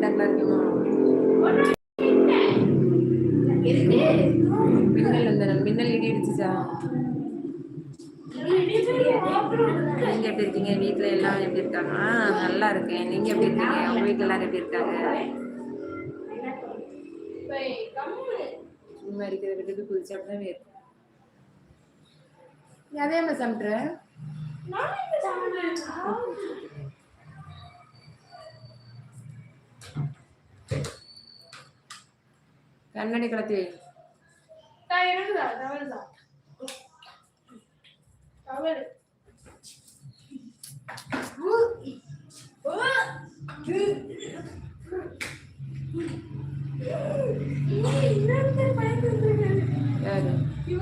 டங்க்ல இருக்குமா? மின்னல் வந்து மின்னல் இடி இடிச்சுச்சா? நீங்க எப்படி இருக்கீங்க? வீட்டுல எல்லாம் எப்படி இருக்காங்க? நல்லா இருக்கேன். நீங்க எப்படி இருக்கீங்க? உங்க வீட்டுல எல்லாரும் எப்படி இருக்காங்க? சும்மா இருக்கிறத விட்டுட்டு குதிச்சு அப்படிதான் இருக்கும். நீ அதே மாதிரி சமைக்கிற? கண்ணாடி கலத்தி வை. யாரு